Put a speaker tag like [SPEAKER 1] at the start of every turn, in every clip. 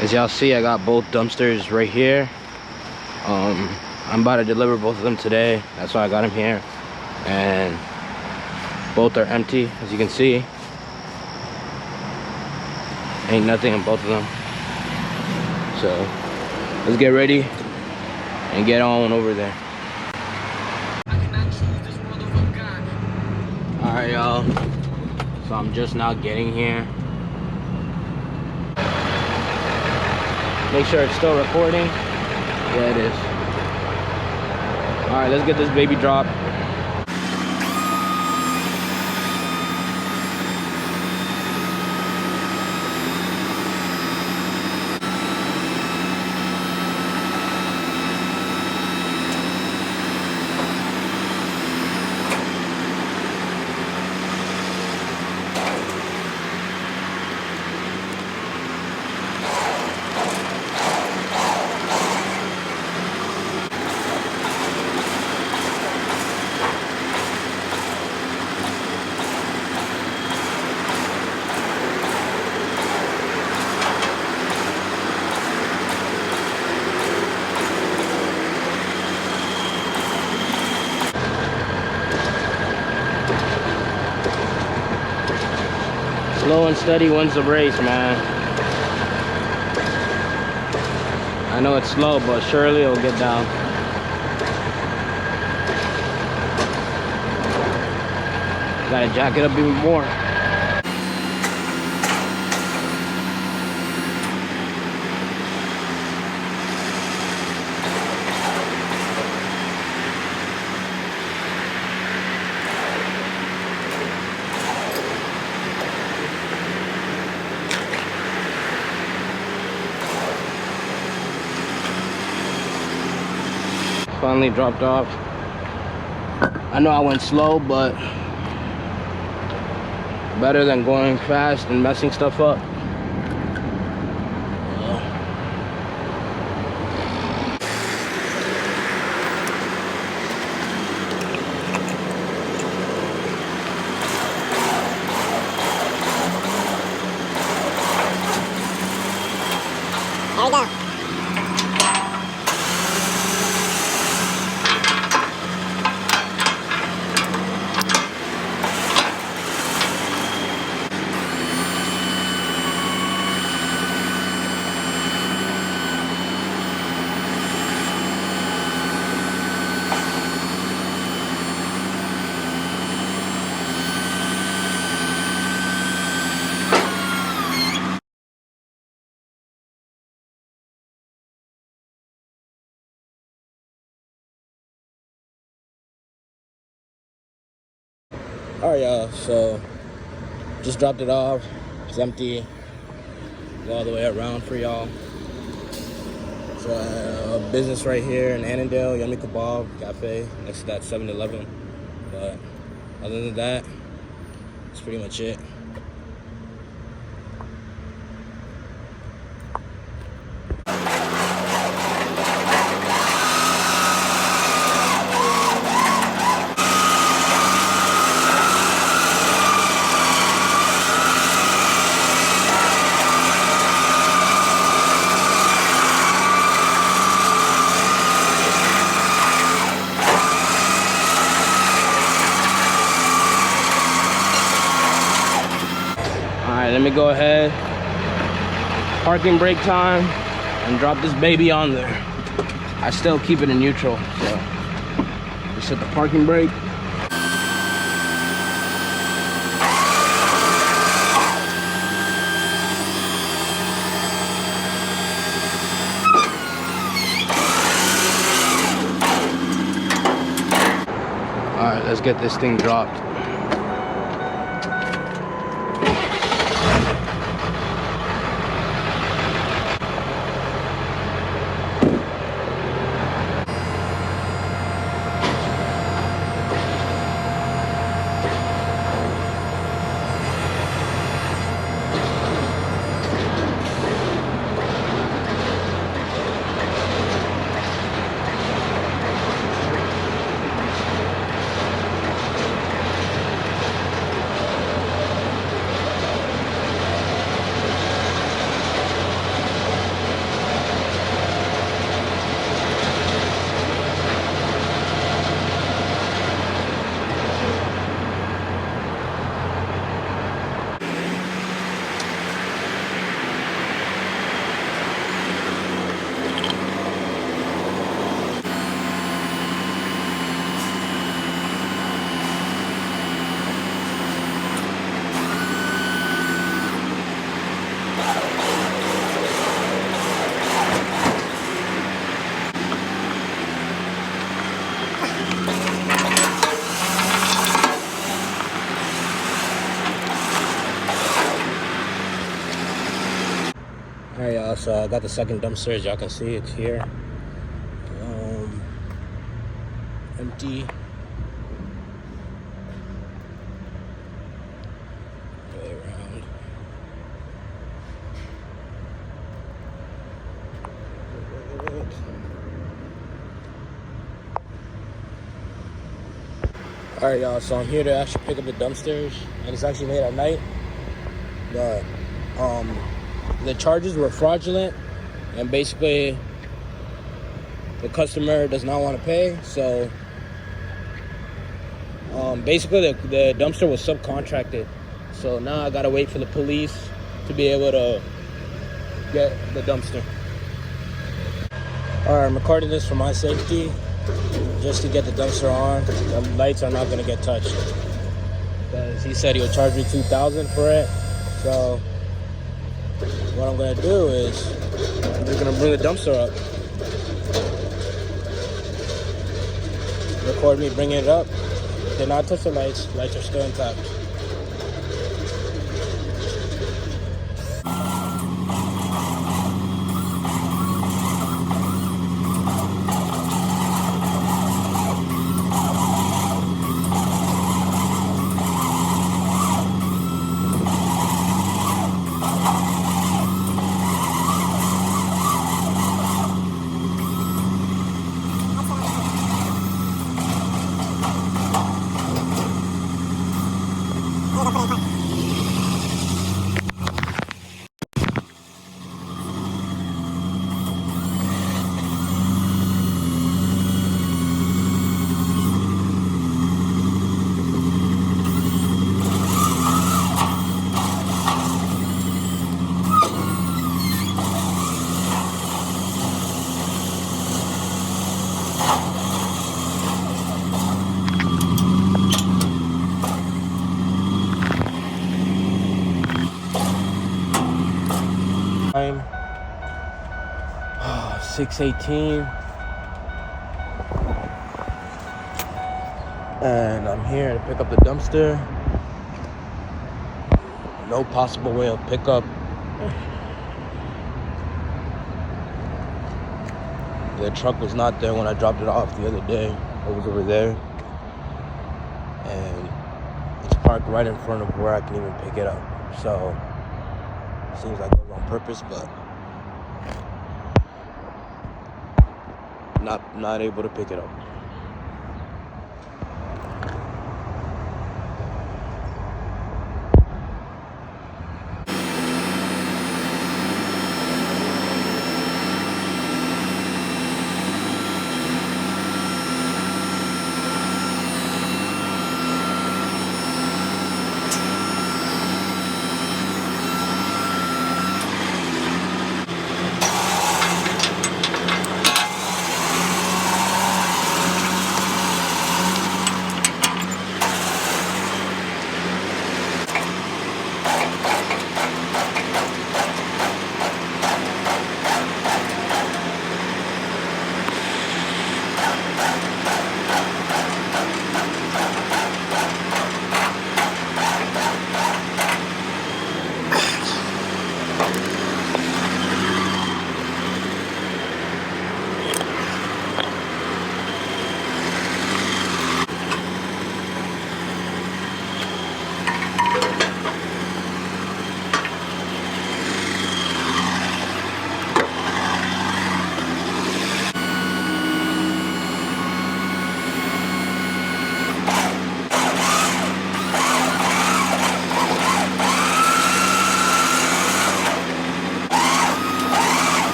[SPEAKER 1] As y'all see, I got both dumpsters right here. I'm about to deliver both of them today. That's why I got them here. And both are empty, as you can see. Ain't nothing in both of them. So let's get ready and get on over there. Alright, y'all. So I'm just now getting here. Make sure it's still recording. Yeah, it is. Alright, let's get this baby dropped. Slow and steady wins the race, man. I know it's slow, but surely it'll get down. Gotta jack it up even more. Finally dropped off. I know I went slow, but better than going fast and messing stuff up.
[SPEAKER 2] There we go.
[SPEAKER 1] Alright, y'all, so just dropped it off. It's empty. Go all the way around for y'all. It's a business right here in Annandale, Yummy Kebab Cafe, next to that 7-Eleven. But other than that, that's pretty much it. Alright, let me go ahead, parking brake time, and drop this baby on there. I still keep it in neutral, so just hit the parking brake. Alright, let's get this thing dropped. Alright, y'all, so I got the second dumpster. As y'all can see, it's here. Empty. Way around. Alright, y'all, so I'm here to actually pick up the dumpsters. And it's actually late at night. But the charges were fraudulent, and basically the customer does not want to pay. So basically the dumpster was subcontracted. So now I gotta wait for the police to be able to get the dumpster. Alright, I'm recording this for my safety, just to get the dumpster on. The lights are not gonna get touched, because he said he'll charge me $2,000 for it. So what I'm gonna do is I'm just gonna bring the dumpster up. Record me bringing it up. Did not touch the lights. Lights are still intact. Time 6:18, and I'm here to pick up the dumpster. No possible way of pickup. The truck was not there when I dropped it off the other day. It was over there, and it's parked right in front of where I can even pick it up. So seems like it was on purpose, but not able to pick it up.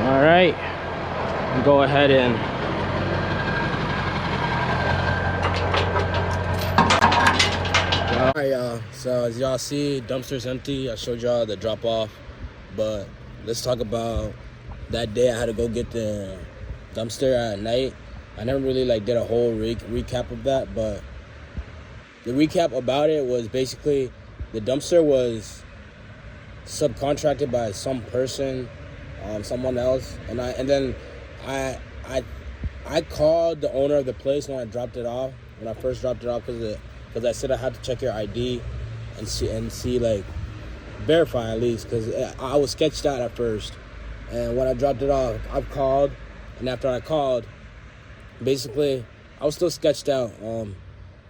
[SPEAKER 1] All right, go ahead and all right, y'all. So as y'all see, dumpster's empty. I showed y'all the drop off, but let's talk about that day I had to go get the dumpster at night. I never really like did a whole recap of that, but the recap about it was basically the dumpster was subcontracted by some person, someone else, and then I called the owner of the place when I dropped it off. When I first dropped it off, because I said I had to check your ID and see like verify at least, because I was sketched out at first. And when I dropped it off, I called, and after I called, basically I was still sketched out.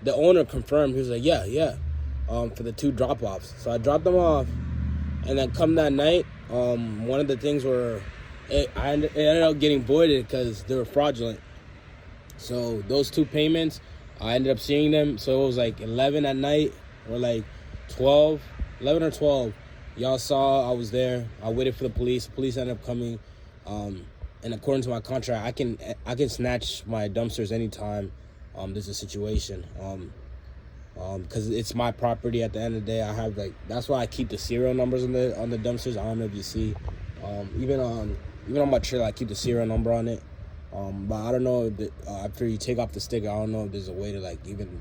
[SPEAKER 1] The owner confirmed. He was like, yeah, for the 2 drop-offs. So I dropped them off, and then come that night, one of the things were it ended up getting voided because they were fraudulent. So those 2 payments, I ended up seeing them. So it was like 11 at night, or like 11 or 12. Y'all saw I was there. I waited for the police. The police ended up coming. And according to my contract, I can snatch my dumpsters anytime there's a situation. Because it's my property. At the end of the day, I have that's why I keep the serial numbers on the dumpsters. I don't know if you see. Even on my trailer, I keep the serial number on it. But I don't know if after you take off the sticker, I don't know if there's a way to even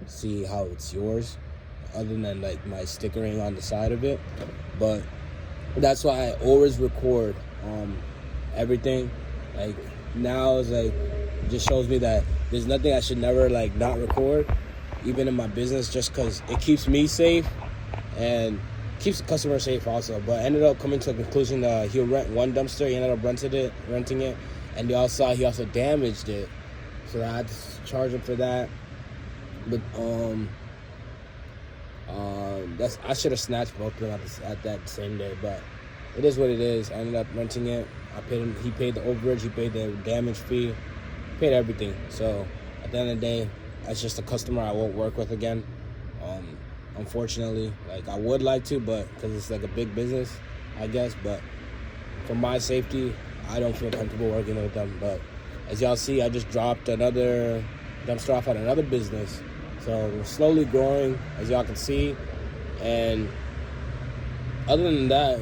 [SPEAKER 1] see how it's yours, other than my stickering on the side of it. But that's why I always record everything. Now it's it just shows me that there's nothing I should never not record, even in my business, just because it keeps me safe and keeps the customer safe also. But I ended up coming to a conclusion that he'll rent one dumpster. He ended up renting it, and he also damaged it, so I had to charge him for that. But I should have snatched both of them at that same day, but it is what it is. I ended up renting it. I paid him. He paid the overage. He paid the damage fee. Paid everything. So at the end of the day, that's just a customer I won't work with again. Unfortunately, I would like to, but because it's a big business, I guess. But for my safety, I don't feel comfortable working with them. But as y'all see, I just dropped another dumpster off at another business. So we're slowly growing, as y'all can see. And other than that,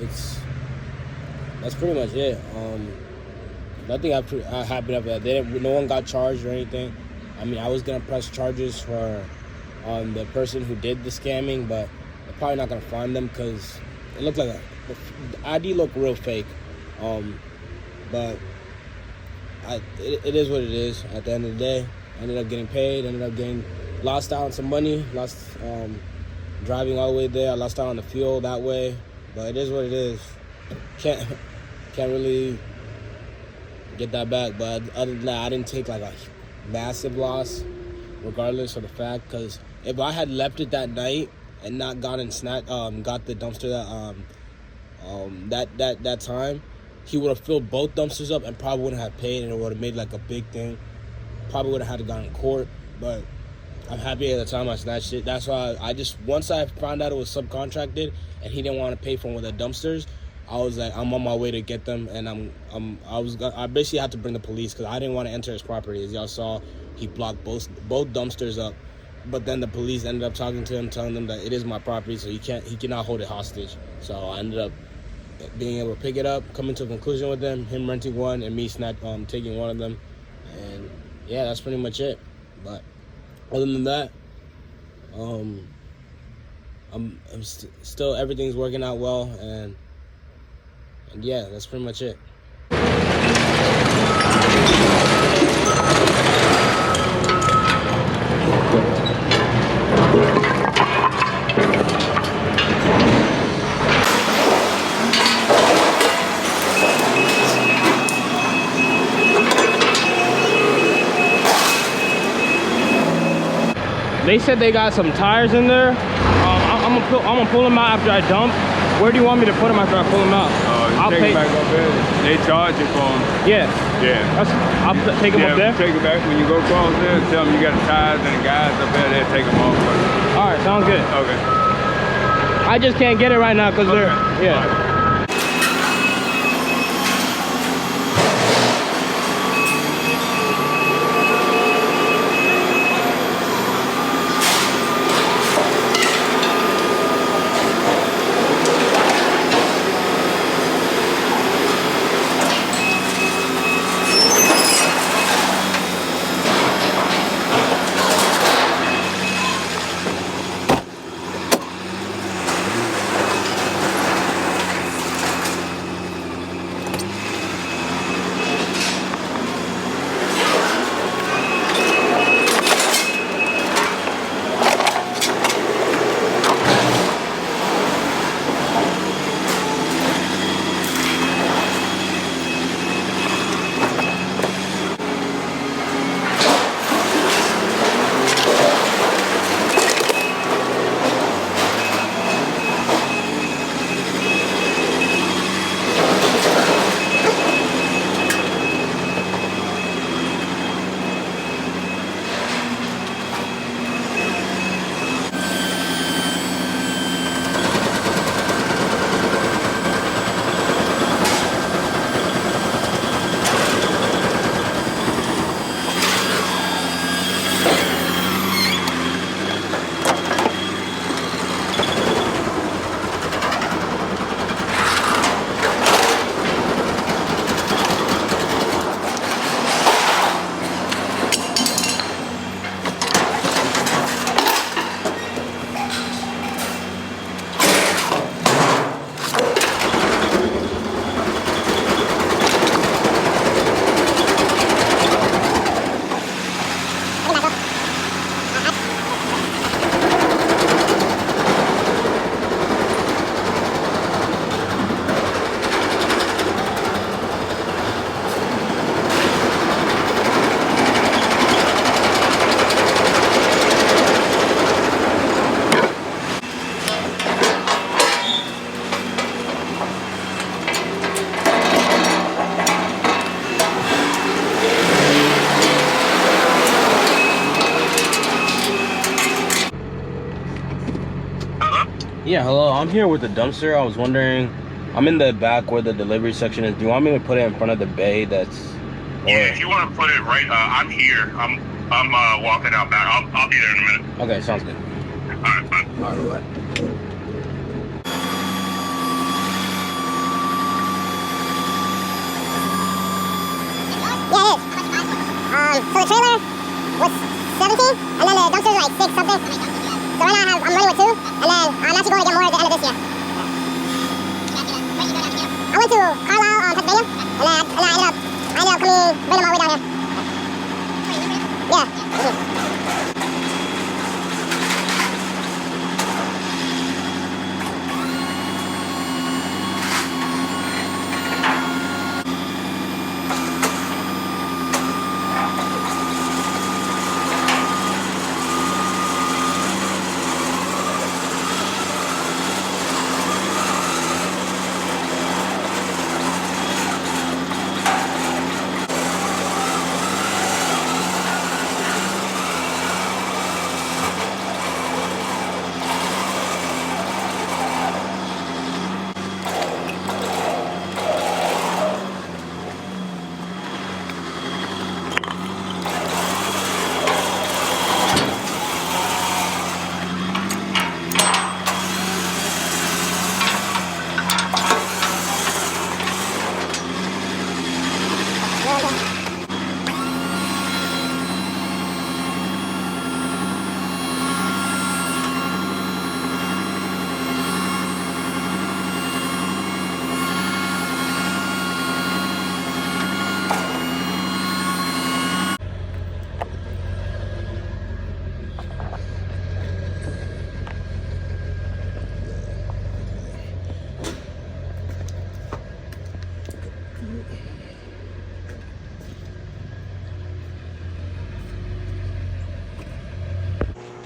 [SPEAKER 1] that's pretty much it. Nothing happened after that. No one got charged or anything. I mean, I was gonna press charges for the person who did the scamming, but they're probably not gonna find them because it looked like the ID looked real fake. But it is what it is. At the end of the day, I ended up getting paid. Ended up getting lost out on some money. Lost driving all the way there. I lost out on the fuel that way. But it is what it is. Can't really get that back. But other than that, I didn't take a massive loss, regardless of the fact, because if I had left it that night and not got the dumpster that time, he would have filled both dumpsters up and probably wouldn't have paid, and it would have made a big thing. Probably would have had to go in court, but I'm happy at the time I snatched it. That's why once I found out it was subcontracted and he didn't want to pay for one of the dumpsters, I was like, I'm on my way to get them, and I basically had to bring the police because I didn't want to enter his property. As y'all saw, he blocked both dumpsters up, but then the police ended up talking to him, telling them that it is my property, so he cannot hold it hostage. So I ended up being able to pick it up, coming to a conclusion with him renting one, and me taking one of them, and yeah, that's pretty much it. But other than that, I'm still everything's working out well, and yeah, that's pretty much it. They said they got some tires in there. I'm gonna pull them out after I dump. Where do you want me to put them after I pull them out? I'll
[SPEAKER 3] take
[SPEAKER 1] pay.
[SPEAKER 3] it back up there. They charge you for them.
[SPEAKER 1] Yeah. I'll take them up there.
[SPEAKER 3] Take it back when you go across there. Tell them you got the tires and the guys up there. They'll take them off for you.
[SPEAKER 1] All right, sounds good.
[SPEAKER 3] Okay.
[SPEAKER 1] I just can't get it right now because they're Yeah, hello. I'm here with the dumpster. I was wondering, I'm in the back where the delivery section is. Do you want me to put it in front of the bay that's...
[SPEAKER 4] Yeah, if you want to put it right, I'm here. I'm walking out back. I'll be there in a minute.
[SPEAKER 1] Okay, sounds good.
[SPEAKER 4] All right, bye.
[SPEAKER 1] All right, bye.
[SPEAKER 2] Yeah, it is. So the trailer was 17, and then the dumpsters are like 6 something. So right now I'm running with 2, and then I'm actually going to get more at the end of this year. I went to Carlisle, Pennsylvania, and then I ended up bringing my way down here. Yeah.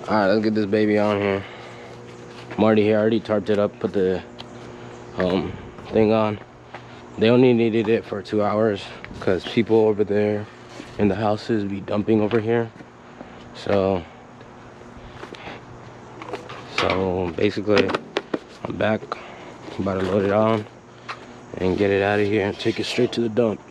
[SPEAKER 1] All right, let's get this baby on here. I'm already here. I already tarped it up, put the thing on. They only needed it for 2 hours because people over there in the houses be dumping over here. So basically, I'm back. I'm about to load it on and get it out of here and take it straight to the dump.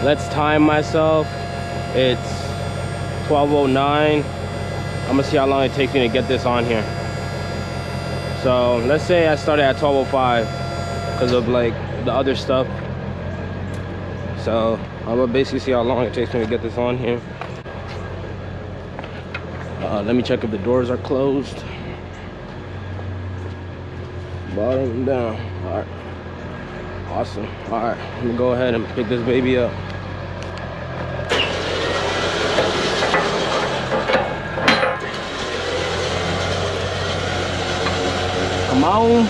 [SPEAKER 1] Let's time myself. It's 12:09. I'm gonna see how long it takes me to get this on here. So let's say I started at 12:05 because of like the other stuff. So I'm gonna basically see how long it takes me to get this on here. Let me check if the doors are closed. Bottom and down. All right. Awesome. All right, let me go ahead and pick this baby up. Come on.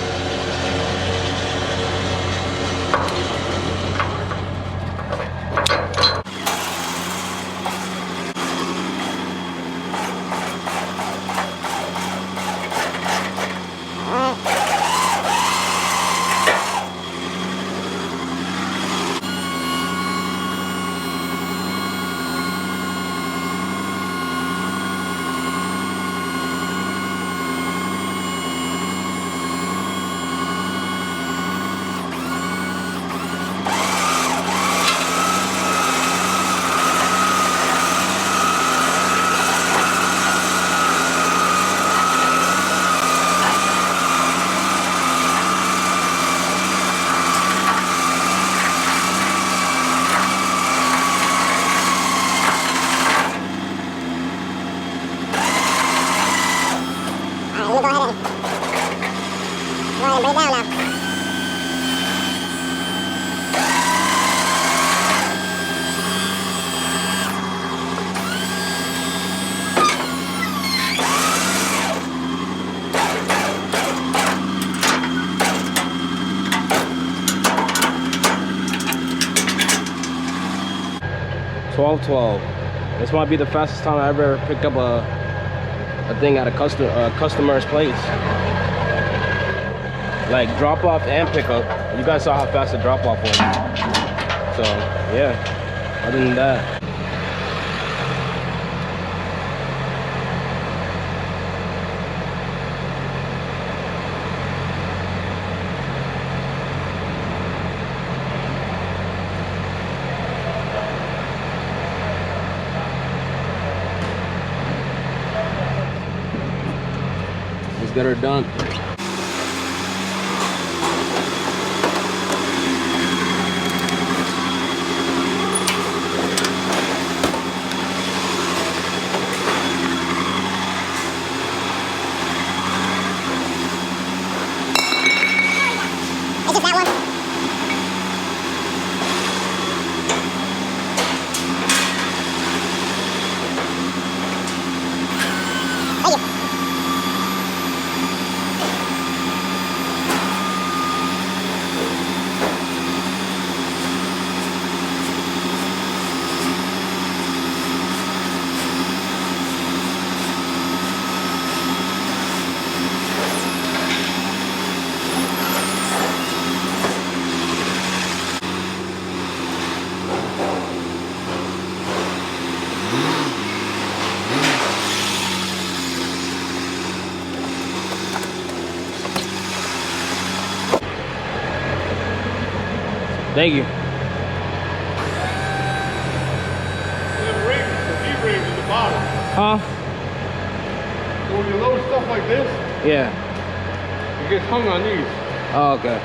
[SPEAKER 2] Bring it down now. $12.12. This might be the fastest time I ever picked up a
[SPEAKER 1] a thing at a customer's place. Like drop off and pick up. You guys saw how fast the drop off was. So yeah, other than that. Let's get her done.
[SPEAKER 2] It's just that one. Thank you.
[SPEAKER 1] Thank you.
[SPEAKER 3] The D-ring at the bottom.
[SPEAKER 1] Huh?
[SPEAKER 3] So when you load stuff like this,
[SPEAKER 1] Yeah.
[SPEAKER 3] it gets hung on these.
[SPEAKER 1] Oh, okay.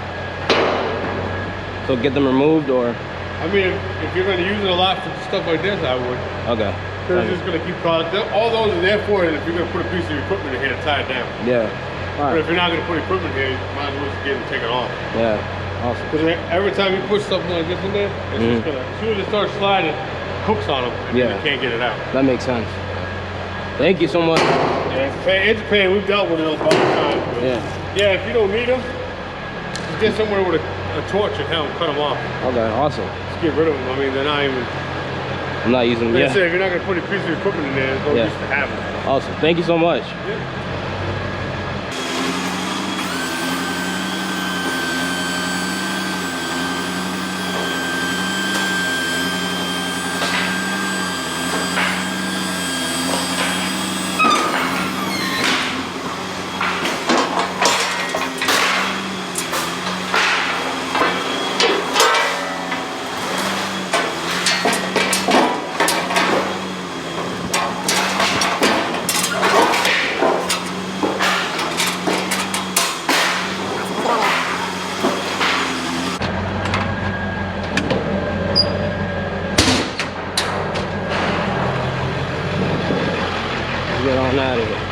[SPEAKER 1] So get them removed or?
[SPEAKER 3] I mean, if you're going to use it a lot for stuff like this, I would.
[SPEAKER 1] Okay.
[SPEAKER 3] Because it's just going to keep product. All those are there for it if you're going to put a piece of equipment in here to tie it down.
[SPEAKER 1] Yeah. All
[SPEAKER 3] But
[SPEAKER 1] right.
[SPEAKER 3] if you're not going to put equipment here, you might as well just get it and take it off.
[SPEAKER 1] Yeah. Awesome.
[SPEAKER 3] Because every time you put something like this in there, it's just gonna, as soon as it starts sliding, hooks on them, and
[SPEAKER 1] Yeah.
[SPEAKER 3] then you can't get it out.
[SPEAKER 1] That makes sense. Thank you so much.
[SPEAKER 3] Yeah, it's a pain. We've dealt with those all the time. But
[SPEAKER 1] Yeah.
[SPEAKER 3] yeah, if you don't need them, just get somewhere with a torch and hell, cut them off.
[SPEAKER 1] Okay. Awesome.
[SPEAKER 3] Just get rid of them. I mean, they're not even.
[SPEAKER 1] I'm not using them.
[SPEAKER 3] Like I
[SPEAKER 1] Yeah.
[SPEAKER 3] said, if you're not gonna put a piece of equipment in there, there's no
[SPEAKER 1] Yeah.
[SPEAKER 3] use to have them.
[SPEAKER 1] Awesome. Thank you so much.
[SPEAKER 3] Yeah.
[SPEAKER 1] Get on out of here.